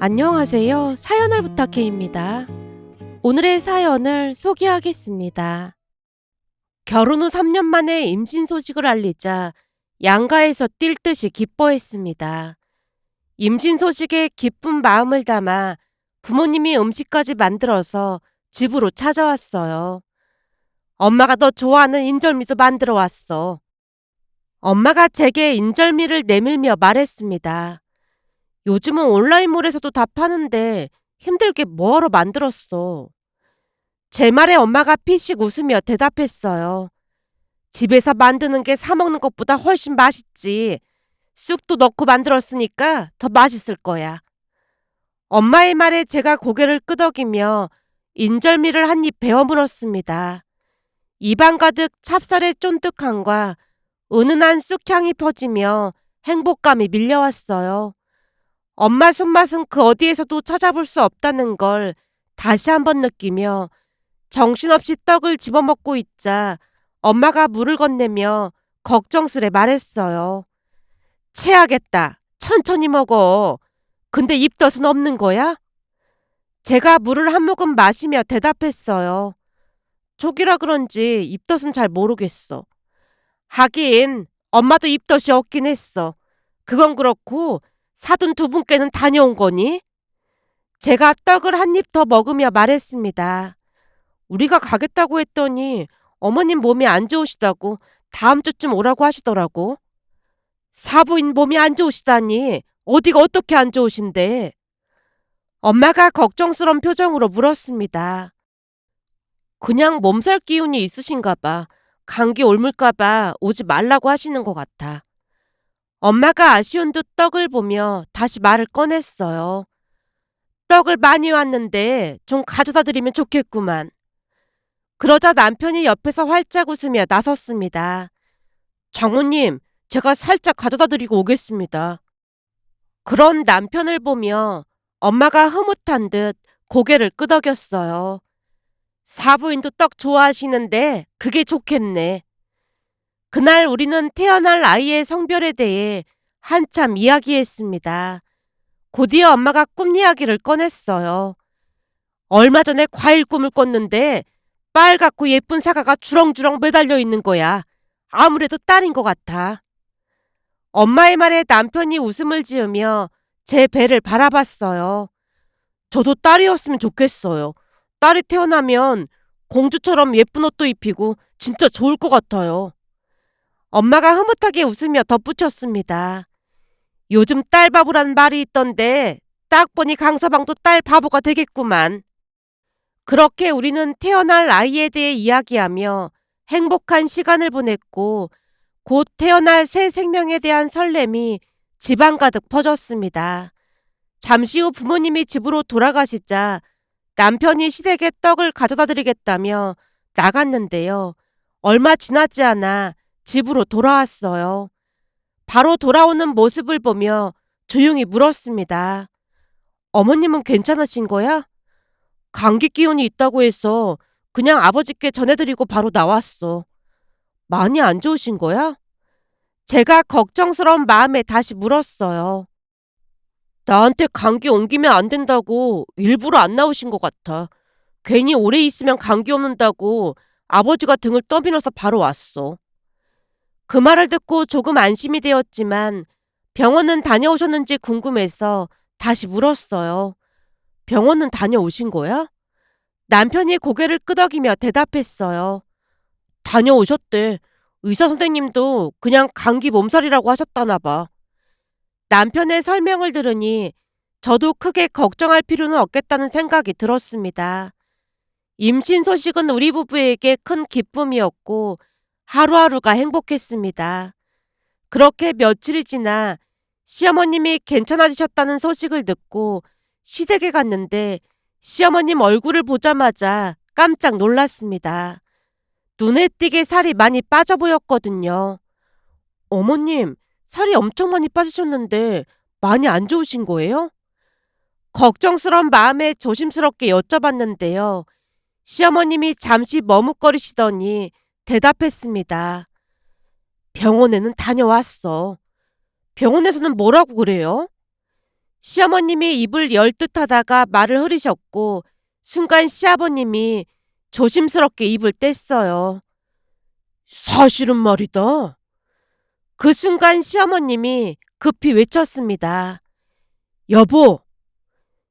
안녕하세요. 사연을 부탁해입니다. 오늘의 사연을 소개하겠습니다. 결혼 후 3년 만에 임신 소식을 알리자 양가에서 뛸 듯이 기뻐했습니다. 임신 소식에 기쁜 마음을 담아 부모님이 음식까지 만들어서 집으로 찾아왔어요. 엄마가 너 좋아하는 인절미도 만들어 왔어. 엄마가 제게 인절미를 내밀며 말했습니다. 요즘은 온라인몰에서도 다 파는데 힘들게 뭐하러 만들었어. 제 말에 엄마가 피식 웃으며 대답했어요. 집에서 만드는 게 사 먹는 것보다 훨씬 맛있지. 쑥도 넣고 만들었으니까 더 맛있을 거야. 엄마의 말에 제가 고개를 끄덕이며 인절미를 한 입 베어 물었습니다. 입안 가득 찹쌀의 쫀득함과 은은한 쑥향이 퍼지며 행복감이 밀려왔어요. 엄마 손맛은 그 어디에서도 찾아볼 수 없다는 걸 다시 한번 느끼며 정신없이 떡을 집어먹고 있자 엄마가 물을 건네며 걱정스레 말했어요. 체하겠다. 천천히 먹어. 근데 입덧은 없는 거야? 제가 물을 한 모금 마시며 대답했어요. 초기라 그런지 입덧은 잘 모르겠어. 하긴 엄마도 입덧이 없긴 했어. 그건 그렇고 사돈 두 분께는 다녀온 거니? 제가 떡을 한 입 더 먹으며 말했습니다. 우리가 가겠다고 했더니 어머님 몸이 안 좋으시다고 다음 주쯤 오라고 하시더라고. 사부인 몸이 안 좋으시다니 어디가 어떻게 안 좋으신데? 엄마가 걱정스러운 표정으로 물었습니다. 그냥 몸살 기운이 있으신가 봐. 감기 옮을까 봐 오지 말라고 하시는 것 같아. 엄마가 아쉬운 듯 떡을 보며 다시 말을 꺼냈어요. 떡을 많이 왔는데 좀 가져다 드리면 좋겠구만. 그러자 남편이 옆에서 활짝 웃으며 나섰습니다. 장모님, 제가 살짝 가져다 드리고 오겠습니다. 그런 남편을 보며 엄마가 흐뭇한 듯 고개를 끄덕였어요. 사부인도 떡 좋아하시는데 그게 좋겠네. 그날 우리는 태어날 아이의 성별에 대해 한참 이야기했습니다. 곧이어 엄마가 꿈 이야기를 꺼냈어요. 얼마 전에 과일 꿈을 꿨는데 빨갛고 예쁜 사과가 주렁주렁 매달려 있는 거야. 아무래도 딸인 것 같아. 엄마의 말에 남편이 웃음을 지으며 제 배를 바라봤어요. 저도 딸이었으면 좋겠어요. 딸이 태어나면 공주처럼 예쁜 옷도 입히고 진짜 좋을 것 같아요. 엄마가 흐뭇하게 웃으며 덧붙였습니다. 요즘 딸 바보라는 말이 있던데 딱 보니 강서방도 딸 바보가 되겠구만. 그렇게 우리는 태어날 아이에 대해 이야기하며 행복한 시간을 보냈고 곧 태어날 새 생명에 대한 설렘이 집안 가득 퍼졌습니다. 잠시 후 부모님이 집으로 돌아가시자 남편이 시댁에 떡을 가져다 드리겠다며 나갔는데요. 얼마 지나지 않아 집으로 돌아왔어요. 바로 돌아오는 모습을 보며 조용히 물었습니다. 어머님은 괜찮으신 거야? 감기 기운이 있다고 해서 그냥 아버지께 전해드리고 바로 나왔어. 많이 안 좋으신 거야? 제가 걱정스러운 마음에 다시 물었어요. 나한테 감기 옮기면 안 된다고 일부러 안 나오신 것 같아. 괜히 오래 있으면 감기 옮는다고 아버지가 등을 떠밀어서 바로 왔어. 그 말을 듣고 조금 안심이 되었지만 병원은 다녀오셨는지 궁금해서 다시 물었어요. 병원은 다녀오신 거야? 남편이 고개를 끄덕이며 대답했어요. 다녀오셨대. 의사 선생님도 그냥 감기 몸살이라고 하셨다나 봐. 남편의 설명을 들으니 저도 크게 걱정할 필요는 없겠다는 생각이 들었습니다. 임신 소식은 우리 부부에게 큰 기쁨이었고 하루하루가 행복했습니다. 그렇게 며칠이 지나 시어머님이 괜찮아지셨다는 소식을 듣고 시댁에 갔는데 시어머님 얼굴을 보자마자 깜짝 놀랐습니다. 눈에 띄게 살이 많이 빠져 보였거든요. 어머님, 살이 엄청 많이 빠지셨는데 많이 안 좋으신 거예요? 걱정스러운 마음에 조심스럽게 여쭤봤는데요. 시어머님이 잠시 머뭇거리시더니 대답했습니다. 병원에는 다녀왔어. 병원에서는 뭐라고 그래요? 시어머님이 입을 열 듯 하다가 말을 흐리셨고 순간 시아버님이 조심스럽게 입을 뗐어요. 사실은 말이다. 그 순간 시어머님이 급히 외쳤습니다. 여보!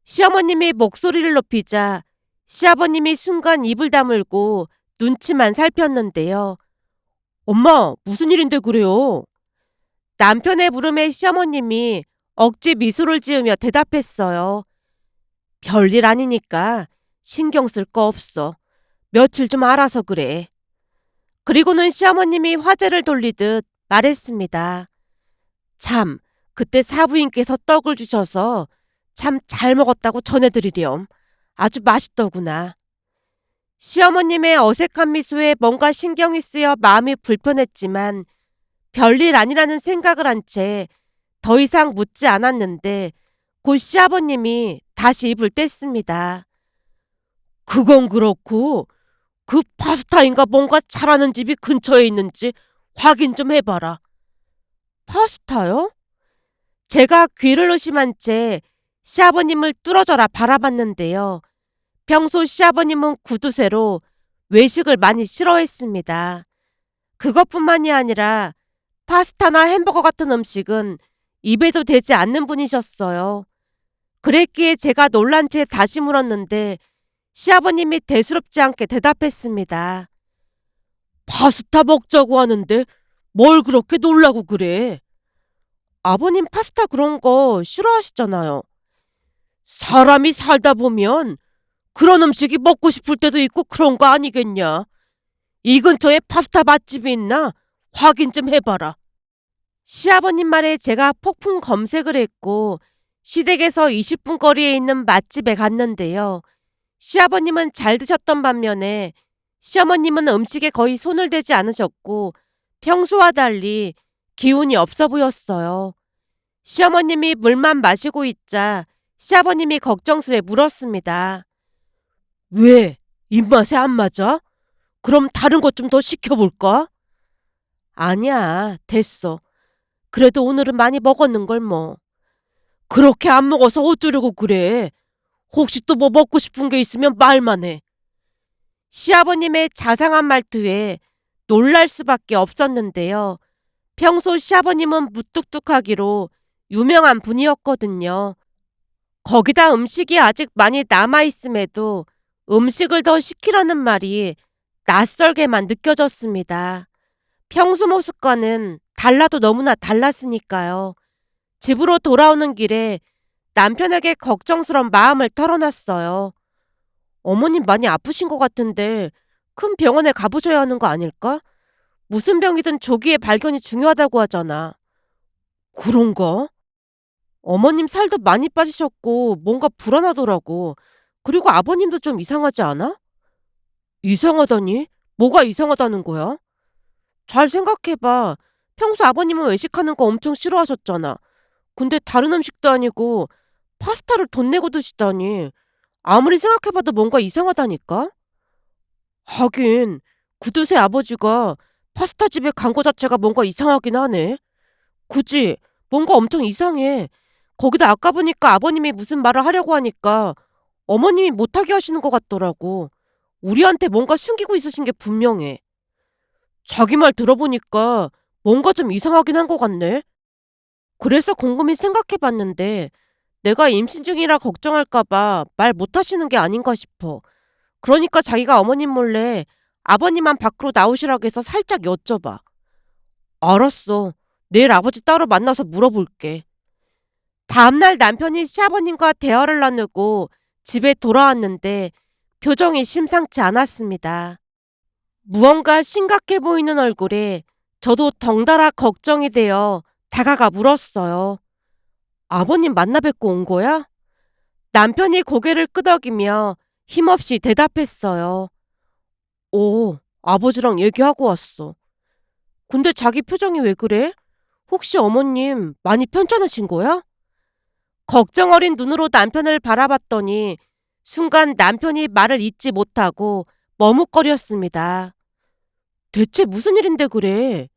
시어머님이 목소리를 높이자 시아버님이 순간 입을 다물고 눈치만 살폈는데요. 엄마, 무슨 일인데 그래요? 남편의 물음에 시어머님이 억지 미소를 지으며 대답했어요. 별일 아니니까 신경 쓸 거 없어. 며칠 좀 알아서 그래. 그리고는 시어머님이 화제를 돌리듯 말했습니다. 참, 그때 사부인께서 떡을 주셔서 참 잘 먹었다고 전해드리렴. 아주 맛있더구나. 시어머님의 어색한 미소에 뭔가 신경이 쓰여 마음이 불편했지만 별일 아니라는 생각을 한 채 더 이상 묻지 않았는데 곧 시아버님이 다시 입을 뗐습니다. 그건 그렇고 그 파스타인가 뭔가 잘하는 집이 근처에 있는지 확인 좀 해봐라. 파스타요? 제가 귀를 의심한 채 시아버님을 뚫어져라 바라봤는데요. 평소 시아버님은 구두쇠로 외식을 많이 싫어했습니다. 그것뿐만이 아니라 파스타나 햄버거 같은 음식은 입에도 대지 않는 분이셨어요. 그랬기에 제가 놀란 채 다시 물었는데 시아버님이 대수롭지 않게 대답했습니다. 파스타 먹자고 하는데 뭘 그렇게 놀라고 그래? 아버님 파스타 그런 거 싫어하시잖아요. 사람이 살다 보면 그런 음식이 먹고 싶을 때도 있고 그런 거 아니겠냐? 이 근처에 파스타 맛집이 있나? 확인 좀 해봐라. 시아버님 말에 제가 폭풍 검색을 했고 시댁에서 20분 거리에 있는 맛집에 갔는데요. 시아버님은 잘 드셨던 반면에 시어머님은 음식에 거의 손을 대지 않으셨고 평소와 달리 기운이 없어 보였어요. 시어머님이 물만 마시고 있자 시아버님이 걱정스레 물었습니다. 왜? 입맛에 안 맞아? 그럼 다른 것 좀 더 시켜볼까? 아니야, 됐어. 그래도 오늘은 많이 먹었는걸 뭐. 그렇게 안 먹어서 어쩌려고 그래. 혹시 또 뭐 먹고 싶은 게 있으면 말만 해. 시아버님의 자상한 말투에 놀랄 수밖에 없었는데요. 평소 시아버님은 무뚝뚝하기로 유명한 분이었거든요. 거기다 음식이 아직 많이 남아있음에도 음식을 더 시키려는 말이 낯설게만 느껴졌습니다. 평소 모습과는 달라도 너무나 달랐으니까요. 집으로 돌아오는 길에 남편에게 걱정스런 마음을 털어놨어요. 어머님 많이 아프신 것 같은데 큰 병원에 가보셔야 하는 거 아닐까? 무슨 병이든 조기에 발견이 중요하다고 하잖아. 그런가? 어머님 살도 많이 빠지셨고 뭔가 불안하더라고. 그리고 아버님도 좀 이상하지 않아? 이상하다니? 뭐가 이상하다는 거야? 잘 생각해봐. 평소 아버님은 외식하는 거 엄청 싫어하셨잖아. 근데 다른 음식도 아니고 파스타를 돈 내고 드시다니. 아무리 생각해봐도 뭔가 이상하다니까? 하긴 구두쇠 아버지가 파스타 집에 간 거 자체가 뭔가 이상하긴 하네. 그지? 뭔가 엄청 이상해. 거기다 아까 보니까 아버님이 무슨 말을 하려고 하니까 어머님이 못하게 하시는 것 같더라고. 우리한테 뭔가 숨기고 있으신 게 분명해. 자기 말 들어보니까 뭔가 좀 이상하긴 한 것 같네. 그래서 곰곰이 생각해봤는데 내가 임신 중이라 걱정할까봐 말 못하시는 게 아닌가 싶어. 그러니까 자기가 어머님 몰래 아버님만 밖으로 나오시라고 해서 살짝 여쭤봐. 알았어. 내일 아버지 따로 만나서 물어볼게. 다음날 남편이 시아버님과 대화를 나누고 집에 돌아왔는데 표정이 심상치 않았습니다. 무언가 심각해 보이는 얼굴에 저도 덩달아 걱정이 되어 다가가 물었어요. 아버님 만나 뵙고 온 거야? 남편이 고개를 끄덕이며 힘없이 대답했어요. 오, 아버지랑 얘기하고 왔어. 근데 자기 표정이 왜 그래? 혹시 어머님 많이 편찮으신 거야? 걱정 어린 눈으로 남편을 바라봤더니 순간 남편이 말을 잇지 못하고 머뭇거렸습니다. 대체 무슨 일인데 그래?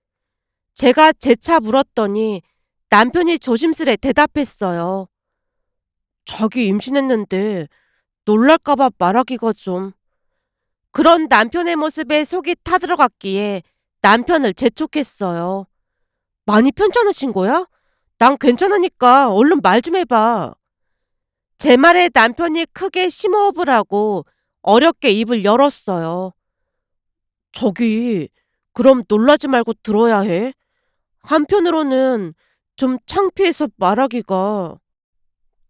제가 재차 물었더니 남편이 조심스레 대답했어요. 자기 임신했는데 놀랄까봐 말하기가 좀. 그런 남편의 모습에 속이 타들어갔기에 남편을 재촉했어요. 많이 편찮으신 거야? 난 괜찮으니까 얼른 말 좀 해봐. 제 말에 남편이 크게 심호흡을 하고 어렵게 입을 열었어요. 저기, 그럼 놀라지 말고 들어야 해. 한편으로는 좀 창피해서 말하기가.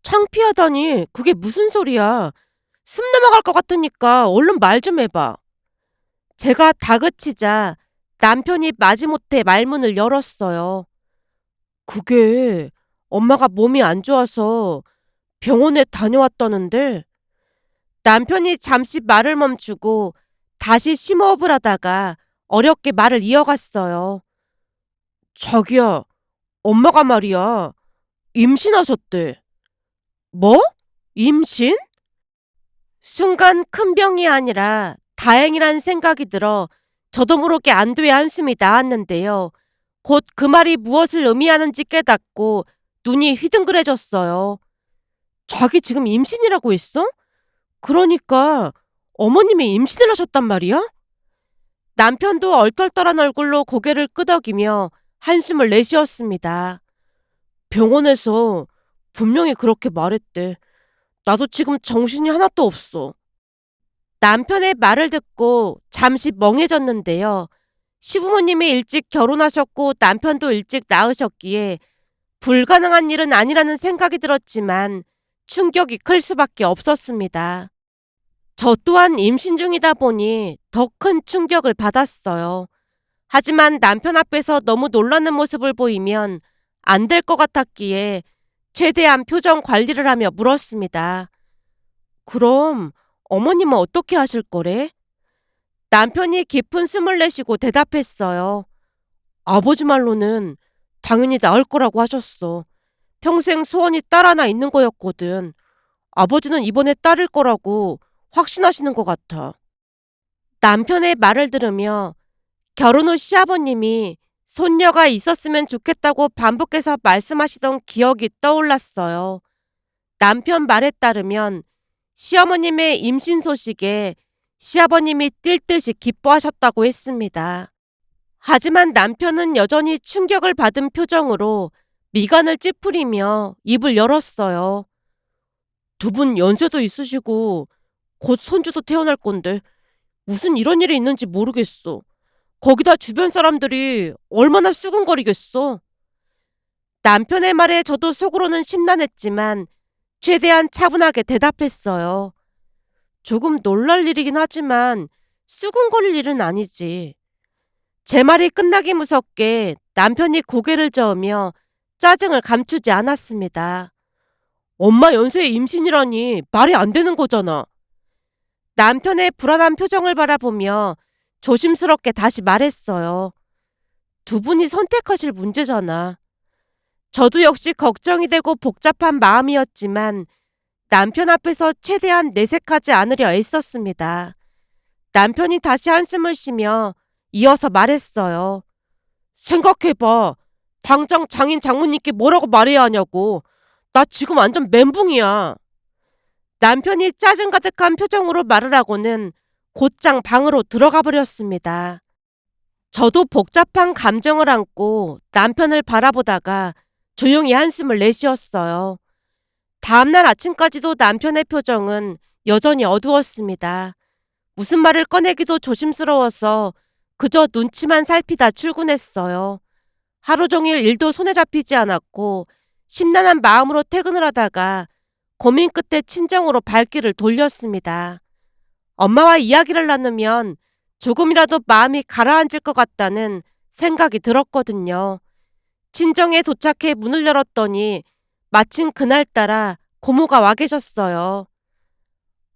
창피하다니, 그게 무슨 소리야. 숨 넘어갈 것 같으니까 얼른 말 좀 해봐. 제가 다그치자 남편이 마지못해 말문을 열었어요. 그게 엄마가 몸이 안 좋아서 병원에 다녀왔다는데. 남편이 잠시 말을 멈추고 다시 심호흡을 하다가 어렵게 말을 이어갔어요. 자기야, 엄마가 말이야, 임신하셨대. 뭐? 임신? 순간 큰 병이 아니라 다행이란 생각이 들어 저도 모르게 안도의 한숨이 나왔는데요. 곧 그 말이 무엇을 의미하는지 깨닫고 눈이 휘둥그레졌어요. 자기 지금 임신이라고 했어? 그러니까 어머님이 임신을 하셨단 말이야? 남편도 얼떨떨한 얼굴로 고개를 끄덕이며 한숨을 내쉬었습니다. 병원에서 분명히 그렇게 말했대. 나도 지금 정신이 하나도 없어. 남편의 말을 듣고 잠시 멍해졌는데요. 시부모님이 일찍 결혼하셨고 남편도 일찍 낳으셨기에 불가능한 일은 아니라는 생각이 들었지만 충격이 클 수밖에 없었습니다. 저 또한 임신 중이다 보니 더 큰 충격을 받았어요. 하지만 남편 앞에서 너무 놀라는 모습을 보이면 안 될 것 같았기에 최대한 표정 관리를 하며 물었습니다. 그럼 어머님은 어떻게 하실 거래? 남편이 깊은 숨을 내쉬고 대답했어요. 아버지 말로는 당연히 나을 거라고 하셨어. 평생 소원이 딸 하나 있는 거였거든. 아버지는 이번에 딸일 거라고 확신하시는 것 같아. 남편의 말을 들으며 결혼 후 시아버님이 손녀가 있었으면 좋겠다고 반복해서 말씀하시던 기억이 떠올랐어요. 남편 말에 따르면 시어머님의 임신 소식에 시아버님이 뛸 듯이 기뻐하셨다고 했습니다. 하지만 남편은 여전히 충격을 받은 표정으로 미간을 찌푸리며 입을 열었어요. 두 분 연세도 있으시고 곧 손주도 태어날 건데 무슨 이런 일이 있는지 모르겠어. 거기다 주변 사람들이 얼마나 수근거리겠어. 남편의 말에 저도 속으로는 심란했지만 최대한 차분하게 대답했어요. 조금 놀랄 일이긴 하지만 수근거릴 일은 아니지. 제 말이 끝나기 무섭게 남편이 고개를 저으며 짜증을 감추지 않았습니다. 엄마 연세에 임신이라니 말이 안 되는 거잖아. 남편의 불안한 표정을 바라보며 조심스럽게 다시 말했어요. 두 분이 선택하실 문제잖아. 저도 역시 걱정이 되고 복잡한 마음이었지만 남편 앞에서 최대한 내색하지 않으려 애썼습니다. 남편이 다시 한숨을 쉬며 이어서 말했어요. 생각해봐. 당장 장인 장모님께 뭐라고 말해야 하냐고. 나 지금 완전 멘붕이야. 남편이 짜증 가득한 표정으로 말을 하고는 곧장 방으로 들어가 버렸습니다. 저도 복잡한 감정을 안고 남편을 바라보다가 조용히 한숨을 내쉬었어요. 다음날 아침까지도 남편의 표정은 여전히 어두웠습니다. 무슨 말을 꺼내기도 조심스러워서 그저 눈치만 살피다 출근했어요. 하루 종일 일도 손에 잡히지 않았고 심란한 마음으로 퇴근을 하다가 고민 끝에 친정으로 발길을 돌렸습니다. 엄마와 이야기를 나누면 조금이라도 마음이 가라앉을 것 같다는 생각이 들었거든요. 친정에 도착해 문을 열었더니 마침 그날따라 고모가 와 계셨어요.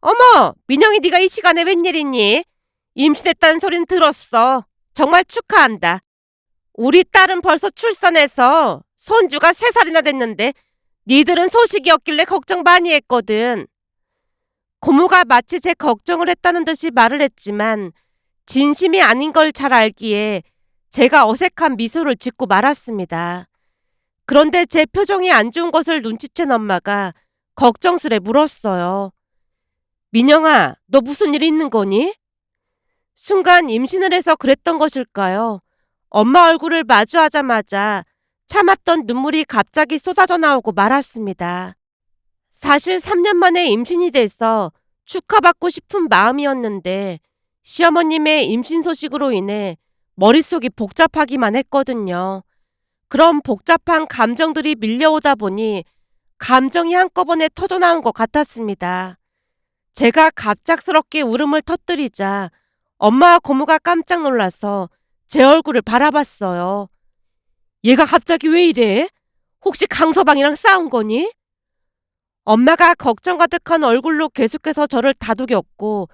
어머, 민영이 네가 이 시간에 웬일이니? 임신했다는 소린 들었어. 정말 축하한다. 우리 딸은 벌써 출산해서 손주가 3살이나 됐는데 니들은 소식이 없길래 걱정 많이 했거든. 고모가 마치 제 걱정을 했다는 듯이 말을 했지만 진심이 아닌 걸 잘 알기에 제가 어색한 미소를 짓고 말았습니다. 그런데 제 표정이 안 좋은 것을 눈치챈 엄마가 걱정스레 물었어요. 민영아, 너 무슨 일 있는 거니? 순간 임신을 해서 그랬던 것일까요? 엄마 얼굴을 마주하자마자 참았던 눈물이 갑자기 쏟아져 나오고 말았습니다. 사실 3년 만에 임신이 돼서 축하받고 싶은 마음이었는데 시어머님의 임신 소식으로 인해 머릿속이 복잡하기만 했거든요. 그럼 복잡한 감정들이 밀려오다 보니 감정이 한꺼번에 터져나온 것 같았습니다. 제가 갑작스럽게 울음을 터뜨리자 엄마와 고모가 깜짝 놀라서 제 얼굴을 바라봤어요. 얘가 갑자기 왜 이래? 혹시 강서방이랑 싸운 거니? 엄마가 걱정 가득한 얼굴로 계속해서 저를 다독였고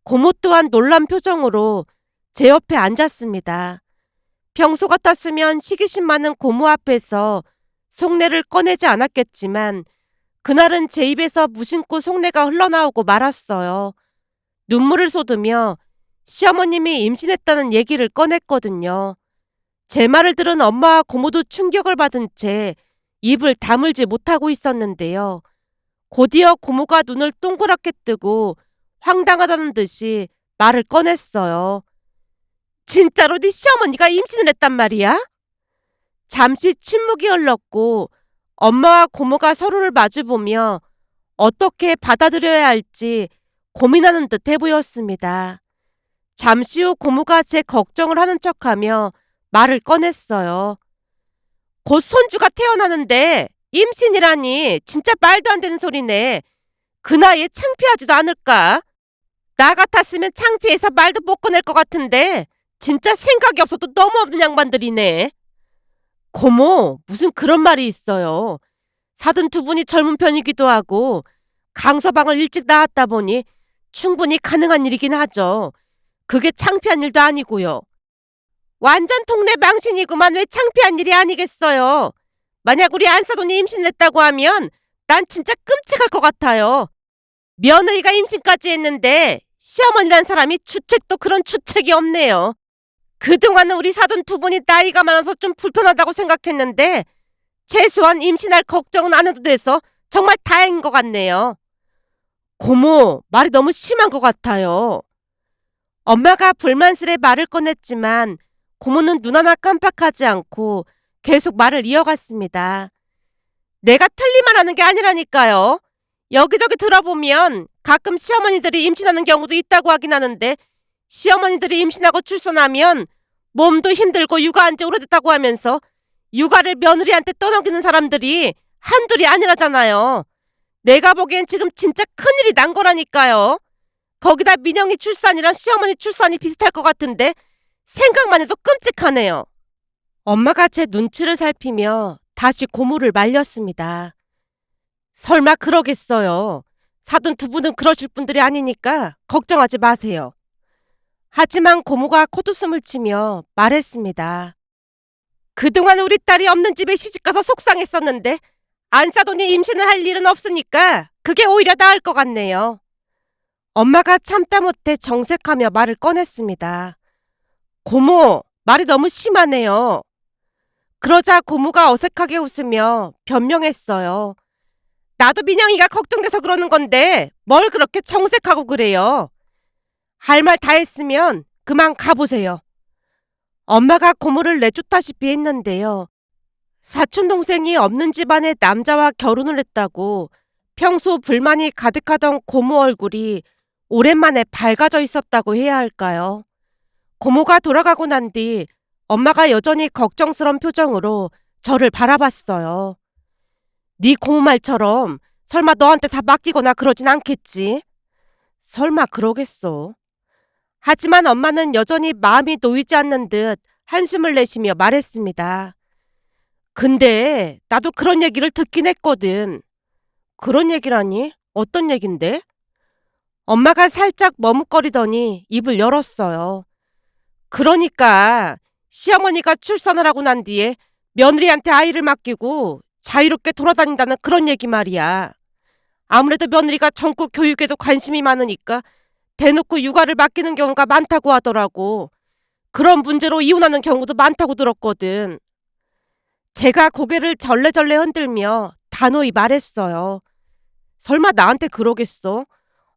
고모 또한 놀란 표정으로 제 옆에 앉았습니다. 평소 같았으면 시기심 많은 고모 앞에서 속내를 꺼내지 않았겠지만 그날은 제 입에서 무심코 속내가 흘러나오고 말았어요. 눈물을 쏟으며 시어머님이 임신했다는 얘기를 꺼냈거든요. 제 말을 들은 엄마와 고모도 충격을 받은 채 입을 다물지 못하고 있었는데요. 곧이어 고모가 눈을 동그랗게 뜨고 황당하다는 듯이 말을 꺼냈어요. 진짜로 네 시어머니가 임신을 했단 말이야? 잠시 침묵이 흘렀고 엄마와 고모가 서로를 마주보며 어떻게 받아들여야 할지 고민하는 듯해 보였습니다. 잠시 후 고모가 제 걱정을 하는 척하며 말을 꺼냈어요. 곧 손주가 태어나는데 임신이라니 진짜 말도 안 되는 소리네. 그 나이에 창피하지도 않을까? 나 같았으면 창피해서 말도 못 꺼낼 것 같은데 진짜 생각이 없어도 너무 없는 양반들이네. 고모, 무슨 그런 말이 있어요. 사돈 두 분이 젊은 편이기도 하고 강서방을 일찍 낳았다 보니 충분히 가능한 일이긴 하죠. 그게 창피한 일도 아니고요. 완전 동네 망신이구만. 왜 창피한 일이 아니겠어요. 만약 우리 안사돈이 임신을 했다고 하면 난 진짜 끔찍할 것 같아요. 며느리가 임신까지 했는데 시어머니란 사람이 주책도 그런 주책이 없네요. 그동안은 우리 사돈 두 분이 나이가 많아서 좀 불편하다고 생각했는데 최소한 임신할 걱정은 안 해도 돼서 정말 다행인 것 같네요. 고모, 말이 너무 심한 것 같아요. 엄마가 불만스레 말을 꺼냈지만 고모는 눈 하나 깜빡하지 않고 계속 말을 이어갔습니다. 내가 틀린 말 하는 게 아니라니까요. 여기저기 들어보면 가끔 시어머니들이 임신하는 경우도 있다고 하긴 하는데 시어머니들이 임신하고 출산하면 몸도 힘들고 육아한 지 오래됐다고 하면서 육아를 며느리한테 떠넘기는 사람들이 한둘이 아니라잖아요. 내가 보기엔 지금 진짜 큰일이 난 거라니까요. 거기다 민영이 출산이랑 시어머니 출산이 비슷할 것 같은데 생각만 해도 끔찍하네요. 엄마가 제 눈치를 살피며 다시 고모를 말렸습니다. 설마 그러겠어요. 사돈 두 분은 그러실 분들이 아니니까 걱정하지 마세요. 하지만 고모가 콧웃음을 치며 말했습니다. 그동안 우리 딸이 없는 집에 시집가서 속상했었는데 안사돈이 임신을 할 일은 없으니까 그게 오히려 나을 것 같네요. 엄마가 참다 못해 정색하며 말을 꺼냈습니다. 고모, 말이 너무 심하네요. 그러자 고모가 어색하게 웃으며 변명했어요. 나도 민영이가 걱정돼서 그러는 건데 뭘 그렇게 정색하고 그래요. 할 말 다 했으면 그만 가보세요. 엄마가 고모를 내쫓다시피 했는데요. 사촌동생이 없는 집안의 남자와 결혼을 했다고 평소 불만이 가득하던 고모 얼굴이 오랜만에 밝아져 있었다고 해야 할까요? 고모가 돌아가고 난 뒤 엄마가 여전히 걱정스런 표정으로 저를 바라봤어요. 네 고모 말처럼 설마 너한테 다 맡기거나 그러진 않겠지? 설마 그러겠어. 하지만 엄마는 여전히 마음이 놓이지 않는 듯 한숨을 내쉬며 말했습니다. 근데 나도 그런 얘기를 듣긴 했거든. 그런 얘기라니? 어떤 얘긴데? 엄마가 살짝 머뭇거리더니 입을 열었어요. 그러니까 시어머니가 출산을 하고 난 뒤에 며느리한테 아이를 맡기고 자유롭게 돌아다닌다는 그런 얘기 말이야. 아무래도 며느리가 전국 교육에도 관심이 많으니까 대놓고 육아를 맡기는 경우가 많다고 하더라고. 그런 문제로 이혼하는 경우도 많다고 들었거든. 제가 고개를 절레절레 흔들며 단호히 말했어요. 설마 나한테 그러겠어?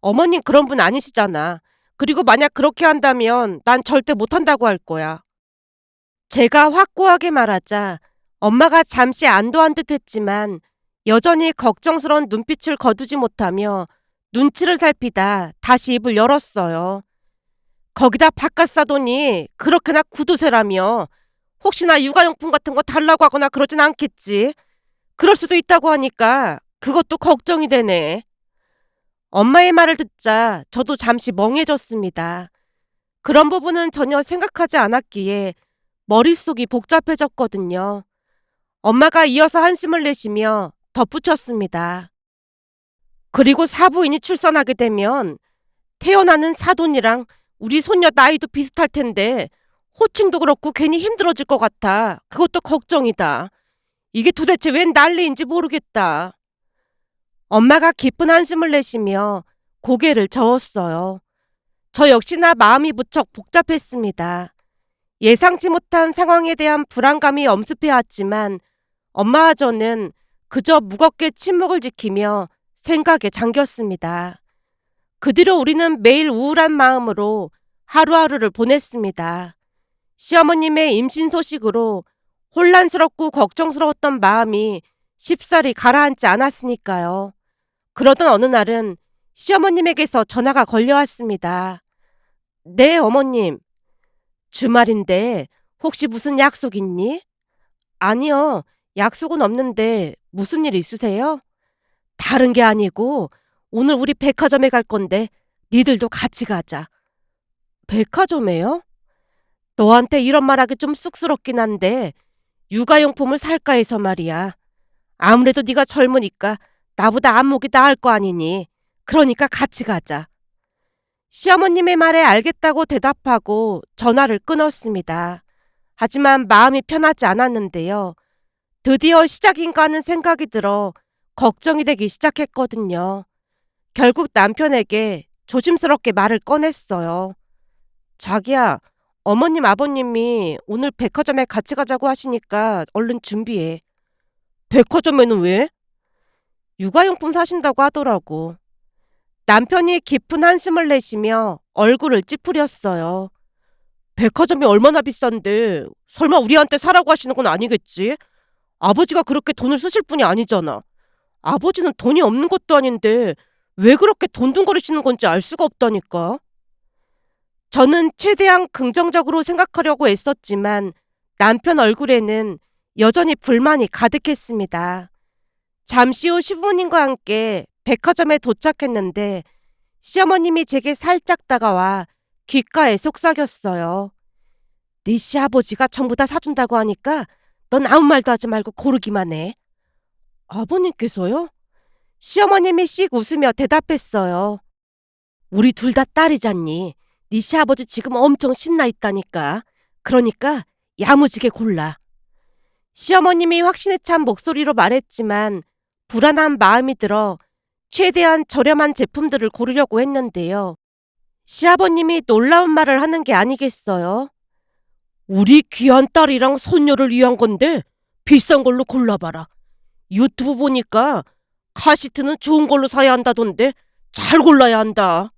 어머님 그런 분 아니시잖아. 그리고 만약 그렇게 한다면 난 절대 못한다고 할 거야. 제가 확고하게 말하자 엄마가 잠시 안도한 듯 했지만 여전히 걱정스러운 눈빛을 거두지 못하며 눈치를 살피다 다시 입을 열었어요. 거기다 바깥 사돈이 그렇게나 구두쇠라며 혹시나 육아용품 같은 거 달라고 하거나 그러진 않겠지. 그럴 수도 있다고 하니까 그것도 걱정이 되네. 엄마의 말을 듣자 저도 잠시 멍해졌습니다. 그런 부분은 전혀 생각하지 않았기에 머릿속이 복잡해졌거든요. 엄마가 이어서 한숨을 내쉬며 덧붙였습니다. 그리고 사부인이 출산하게 되면 태어나는 사돈이랑 우리 손녀 나이도 비슷할 텐데 호칭도 그렇고 괜히 힘들어질 것 같아. 그것도 걱정이다. 이게 도대체 웬 난리인지 모르겠다. 엄마가 깊은 한숨을 내쉬며 고개를 저었어요. 저 역시나 마음이 무척 복잡했습니다. 예상치 못한 상황에 대한 불안감이 엄습해왔지만 엄마와 저는 그저 무겁게 침묵을 지키며 생각에 잠겼습니다. 그 뒤로 우리는 매일 우울한 마음으로 하루하루를 보냈습니다. 시어머님의 임신 소식으로 혼란스럽고 걱정스러웠던 마음이 쉽사리 가라앉지 않았으니까요. 그러던 어느 날은 시어머님에게서 전화가 걸려왔습니다. 네, 어머님. 주말인데 혹시 무슨 약속 있니? 아니요, 약속은 없는데 무슨 일 있으세요? 다른 게 아니고 오늘 우리 백화점에 갈 건데 니들도 같이 가자. 백화점에요? 너한테 이런 말하기 좀 쑥스럽긴 한데 육아용품을 살까 해서 말이야. 아무래도 네가 젊으니까 나보다 안목이 나을 거 아니니. 그러니까 같이 가자. 시어머님의 말에 알겠다고 대답하고 전화를 끊었습니다. 하지만 마음이 편하지 않았는데요. 드디어 시작인가 하는 생각이 들어 걱정이 되기 시작했거든요. 결국 남편에게 조심스럽게 말을 꺼냈어요. 자기야, 어머님 아버님이 오늘 백화점에 같이 가자고 하시니까 얼른 준비해. 백화점에는 왜? 육아용품 사신다고 하더라고. 남편이 깊은 한숨을 내쉬며 얼굴을 찌푸렸어요. 백화점이 얼마나 비싼데 설마 우리한테 사라고 하시는 건 아니겠지? 아버지가 그렇게 돈을 쓰실 분이 아니잖아. 아버지는 돈이 없는 것도 아닌데 왜 그렇게 돈둥거리시는 건지 알 수가 없다니까. 저는 최대한 긍정적으로 생각하려고 애썼지만 남편 얼굴에는 여전히 불만이 가득했습니다. 잠시 후 시부모님과 함께 백화점에 도착했는데 시어머님이 제게 살짝 다가와 귓가에 속삭였어요. 네 시아버지가 전부 다 사준다고 하니까 넌 아무 말도 하지 말고 고르기만 해. 아버님께서요? 시어머님이 씩 웃으며 대답했어요. 우리 둘 다 딸이잖니. 네 시아버지 지금 엄청 신나 있다니까. 그러니까 야무지게 골라. 시어머님이 확신에 찬 목소리로 말했지만 불안한 마음이 들어 최대한 저렴한 제품들을 고르려고 했는데요. 시아버님이 놀라운 말을 하는 게 아니겠어요. 우리 귀한 딸이랑 손녀를 위한 건데 비싼 걸로 골라봐라. 유튜브 보니까 카시트는 좋은 걸로 사야 한다던데 잘 골라야 한다.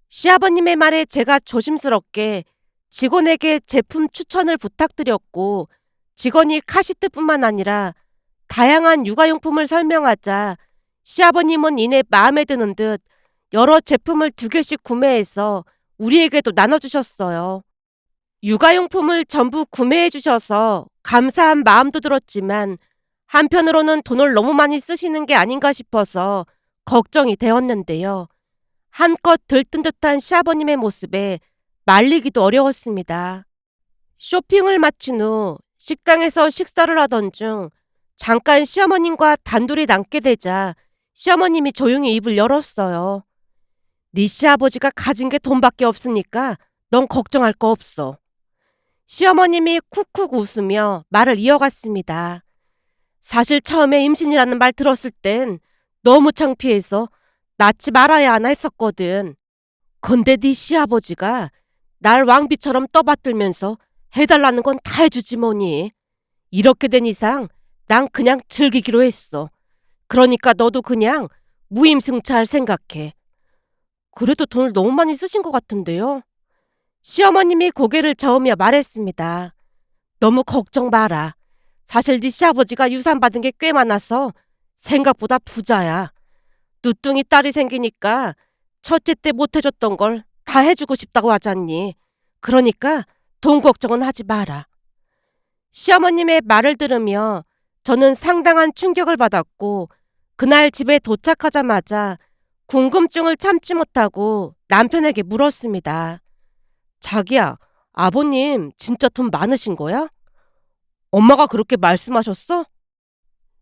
시아버님의 말에 제가 조심스럽게 직원에게 제품 추천을 부탁드렸고 직원이 카시트뿐만 아니라 다양한 육아용품을 설명하자 시아버님은 이내 마음에 드는 듯 여러 제품을 2개씩 구매해서 우리에게도 나눠주셨어요. 육아용품을 전부 구매해 주셔서 감사한 마음도 들었지만 한편으로는 돈을 너무 많이 쓰시는 게 아닌가 싶어서 걱정이 되었는데요. 한껏 들뜬 듯한 시아버님의 모습에 말리기도 어려웠습니다. 쇼핑을 마친 후 식당에서 식사를 하던 중 잠깐 시어머님과 단둘이 남게 되자 시어머님이 조용히 입을 열었어요. 네 시아버지가 가진 게 돈밖에 없으니까 넌 걱정할 거 없어. 시어머님이 쿡쿡 웃으며 말을 이어갔습니다. 사실 처음에 임신이라는 말 들었을 땐 너무 창피해서 낳지 말아야 하나 했었거든. 근데 네 시아버지가 날 왕비처럼 떠받들면서 해달라는 건 다 해주지 뭐니. 이렇게 된 이상 난 그냥 즐기기로 했어. 그러니까 너도 그냥 무임승차할 생각해. 그래도 돈을 너무 많이 쓰신 것 같은데요. 시어머님이 고개를 저으며 말했습니다. 너무 걱정 마라. 사실 네 시아버지가 유산 받은 게 꽤 많아서 생각보다 부자야. 누뚱이 딸이 생기니까 첫째 때 못 해줬던 걸 다 해주고 싶다고 하잖니. 그러니까 돈 걱정은 하지 마라. 시어머님의 말을 들으며 저는 상당한 충격을 받았고 그날 집에 도착하자마자 궁금증을 참지 못하고 남편에게 물었습니다. 자기야, 아버님 진짜 돈 많으신 거야? 엄마가 그렇게 말씀하셨어?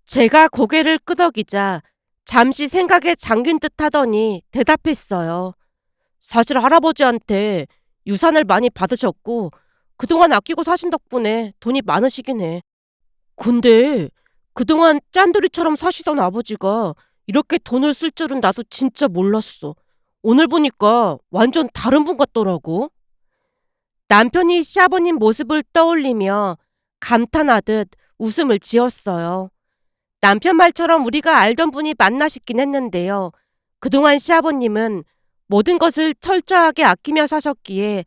제가 고개를 끄덕이자 잠시 생각에 잠긴 듯 하더니 대답했어요. 사실 할아버지한테 유산을 많이 받으셨고 그동안 아끼고 사신 덕분에 돈이 많으시긴 해. 근데 그동안 짠돌이처럼 사시던 아버지가 이렇게 돈을 쓸 줄은 나도 진짜 몰랐어. 오늘 보니까 완전 다른 분 같더라고. 남편이 시아버님 모습을 떠올리며 감탄하듯 웃음을 지었어요. 남편 말처럼 우리가 알던 분이 맞나 싶긴 했는데요. 그동안 시아버님은 모든 것을 철저하게 아끼며 사셨기에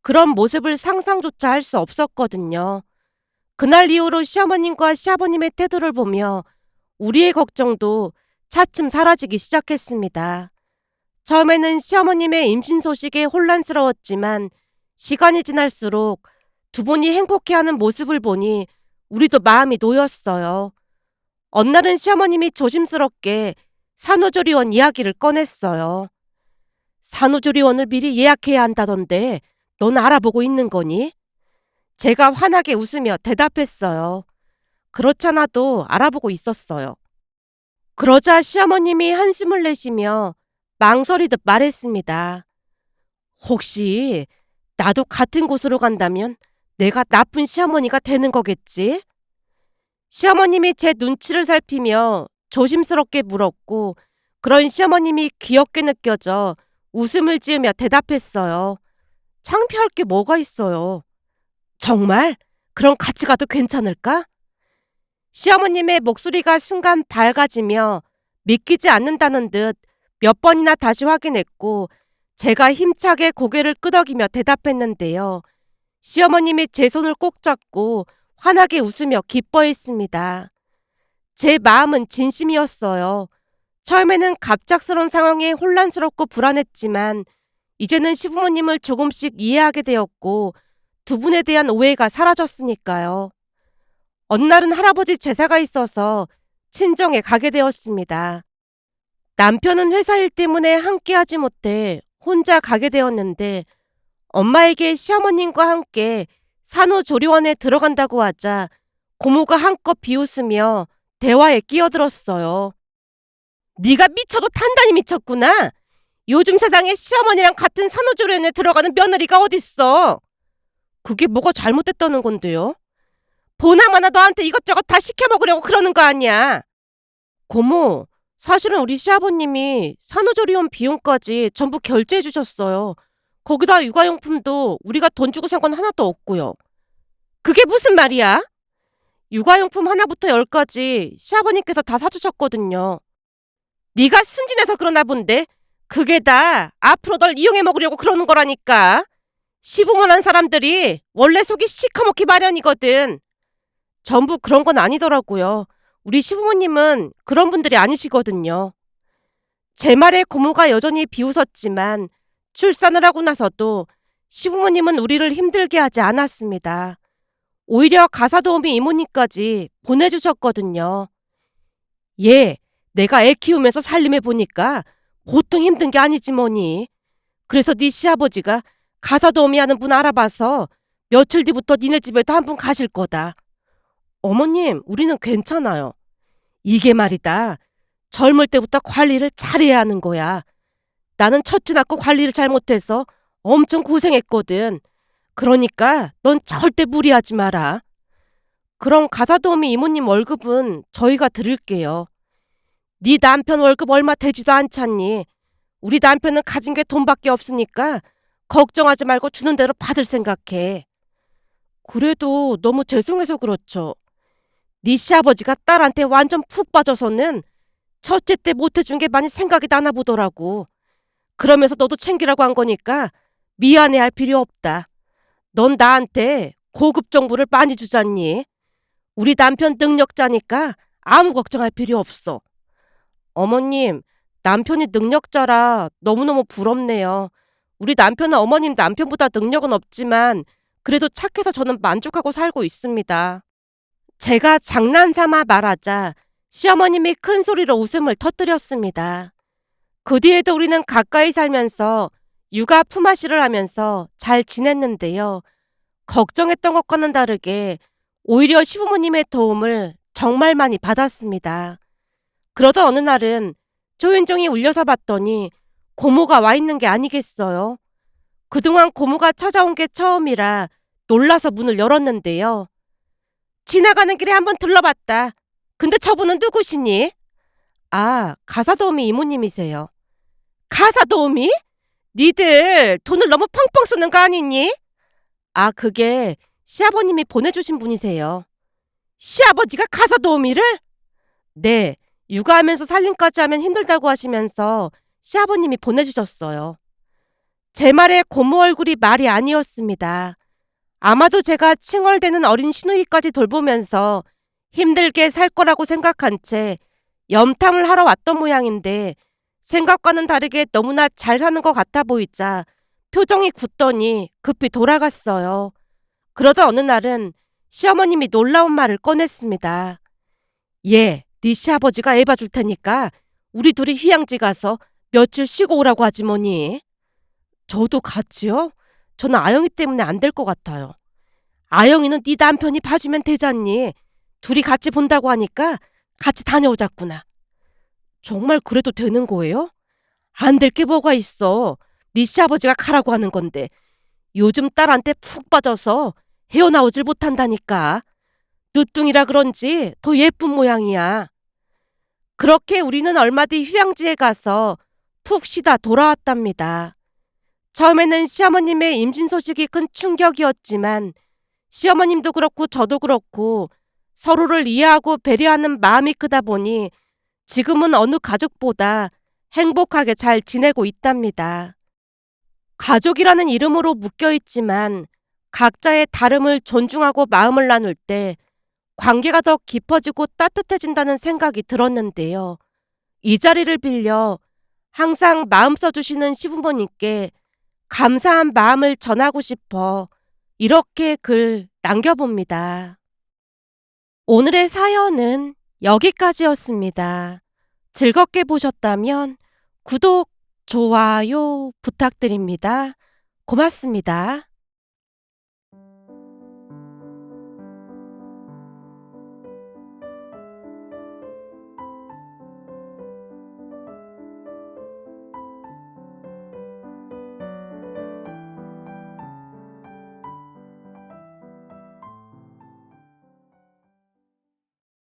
그런 모습을 상상조차 할 수 없었거든요. 그날 이후로 시어머님과 시아버님의 태도를 보며 우리의 걱정도 차츰 사라지기 시작했습니다. 처음에는 시어머님의 임신 소식에 혼란스러웠지만 시간이 지날수록 두 분이 행복해하는 모습을 보니 우리도 마음이 놓였어요. 어느 날은 시어머님이 조심스럽게 산후조리원 이야기를 꺼냈어요. 산후조리원을 미리 예약해야 한다던데 넌 알아보고 있는 거니? 제가 환하게 웃으며 대답했어요. 그렇잖아도 알아보고 있었어요. 그러자 시어머님이 한숨을 내쉬며 망설이듯 말했습니다. 혹시 나도 같은 곳으로 간다면 내가 나쁜 시어머니가 되는 거겠지? 시어머님이 제 눈치를 살피며 조심스럽게 물었고 그런 시어머님이 귀엽게 느껴져 웃음을 지으며 대답했어요. 창피할 게 뭐가 있어요. 정말? 그럼 같이 가도 괜찮을까? 시어머님의 목소리가 순간 밝아지며 믿기지 않는다는 듯 몇 번이나 다시 확인했고 제가 힘차게 고개를 끄덕이며 대답했는데요. 시어머님이 제 손을 꼭 잡고 환하게 웃으며 기뻐했습니다. 제 마음은 진심이었어요. 처음에는 갑작스러운 상황에 혼란스럽고 불안했지만 이제는 시부모님을 조금씩 이해하게 되었고 두 분에 대한 오해가 사라졌으니까요. 어느 날은 할아버지 제사가 있어서 친정에 가게 되었습니다. 남편은 회사 일 때문에 함께하지 못해 혼자 가게 되었는데 엄마에게 시어머님과 함께 산후조리원에 들어간다고 하자 고모가 한껏 비웃으며 대화에 끼어들었어요. 네가 미쳐도 단단히 미쳤구나. 요즘 세상에 시어머니랑 같은 산후조리원에 들어가는 며느리가 어딨어. 그게 뭐가 잘못됐다는 건데요? 보나마나 너한테 이것저것 다 시켜먹으려고 그러는 거 아니야. 고모, 사실은 우리 시아버님이 산후조리원 비용까지 전부 결제해 주셨어요. 거기다 육아용품도 우리가 돈 주고 산 건 하나도 없고요. 그게 무슨 말이야? 육아용품 하나부터 10까지 시아버님께서 다 사주셨거든요. 네가 순진해서 그러나 본데 그게 다 앞으로 널 이용해 먹으려고 그러는 거라니까. 시부모란 사람들이 원래 속이 시커멓기 마련이거든. 전부 그런 건 아니더라고요. 우리 시부모님은 그런 분들이 아니시거든요. 제 말에 고모가 여전히 비웃었지만 출산을 하고 나서도 시부모님은 우리를 힘들게 하지 않았습니다. 오히려 가사도우미 이모님까지 보내주셨거든요. 예, 내가 애 키우면서 살림해보니까 보통 힘든 게 아니지 뭐니. 그래서 네 시아버지가 가사도우미 하는 분 알아봐서 며칠 뒤부터 니네 집에도 한 분 가실 거다. 어머님, 우리는 괜찮아요. 이게 말이다. 젊을 때부터 관리를 잘해야 하는 거야. 나는 첫째 낳고 관리를 잘못해서 엄청 고생했거든. 그러니까 넌 절대 무리하지 마라. 그럼 가사도우미 이모님 월급은 저희가 드릴게요. 네 남편 월급 얼마 되지도 않잖니. 우리 남편은 가진 게 돈밖에 없으니까 걱정하지 말고 주는 대로 받을 생각해. 그래도 너무 죄송해서 그렇죠. 네 시아버지가 딸한테 완전 푹 빠져서는 첫째 때 못해준 게 많이 생각이 나나 보더라고. 그러면서 너도 챙기라고 한 거니까 미안해할 필요 없다. 넌 나한테 고급 정보를 많이 주잖니. 우리 남편 능력자니까 아무 걱정할 필요 없어. 어머님, 남편이 능력자라 너무너무 부럽네요. 우리 남편은 어머님 남편보다 능력은 없지만 그래도 착해서 저는 만족하고 살고 있습니다. 제가 장난삼아 말하자 시어머님이 큰 소리로 웃음을 터뜨렸습니다. 그 뒤에도 우리는 가까이 살면서 육아 품앗이를 하면서 잘 지냈는데요. 걱정했던 것과는 다르게 오히려 시부모님의 도움을 정말 많이 받았습니다. 그러다 어느 날은 초인종이 울려서 봤더니 고모가 와 있는 게 아니겠어요. 그동안 고모가 찾아온 게 처음이라 놀라서 문을 열었는데요. 지나가는 길에 한번 들러봤다. 근데 저분은 누구시니? 아, 가사도우미 이모님이세요. 가사도우미? 니들 돈을 너무 펑펑 쓰는 거 아니니? 아, 그게 시아버님이 보내주신 분이세요. 시아버지가 가사도우미를? 네, 육아하면서 살림까지 하면 힘들다고 하시면서 시아버님이 보내주셨어요. 제 말에 고모 얼굴이 말이 아니었습니다. 아마도 제가 칭얼대는 어린 시누이까지 돌보면서 힘들게 살 거라고 생각한 채 염탐을 하러 왔던 모양인데 생각과는 다르게 너무나 잘 사는 것 같아 보이자 표정이 굳더니 급히 돌아갔어요. 그러다 어느 날은 시어머님이 놀라운 말을 꺼냈습니다. 예, 네 시아버지가 애 봐줄 테니까 우리 둘이 휴양지 가서 며칠 쉬고 오라고 하지 뭐니. 저도 같이요? 저는 아영이 때문에 안 될 것 같아요. 아영이는 네 남편이 봐주면 되잖니. 둘이 같이 본다고 하니까 같이 다녀오자꾸나. 정말 그래도 되는 거예요? 안 될 게 뭐가 있어. 네 시아버지가 가라고 하는 건데. 요즘 딸한테 푹 빠져서 헤어나오질 못한다니까. 늦둥이라 그런지 더 예쁜 모양이야. 그렇게 우리는 얼마 뒤 휴양지에 가서 푹 쉬다 돌아왔답니다. 처음에는 시어머님의 임신 소식이 큰 충격이었지만 시어머님도 그렇고 저도 그렇고 서로를 이해하고 배려하는 마음이 크다 보니 지금은 어느 가족보다 행복하게 잘 지내고 있답니다. 가족이라는 이름으로 묶여있지만 각자의 다름을 존중하고 마음을 나눌 때 관계가 더 깊어지고 따뜻해진다는 생각이 들었는데요. 이 자리를 빌려 항상 마음 써주시는 시부모님께 감사한 마음을 전하고 싶어 이렇게 글 남겨봅니다. 오늘의 사연은 여기까지였습니다. 즐겁게 보셨다면 구독, 좋아요 부탁드립니다. 고맙습니다.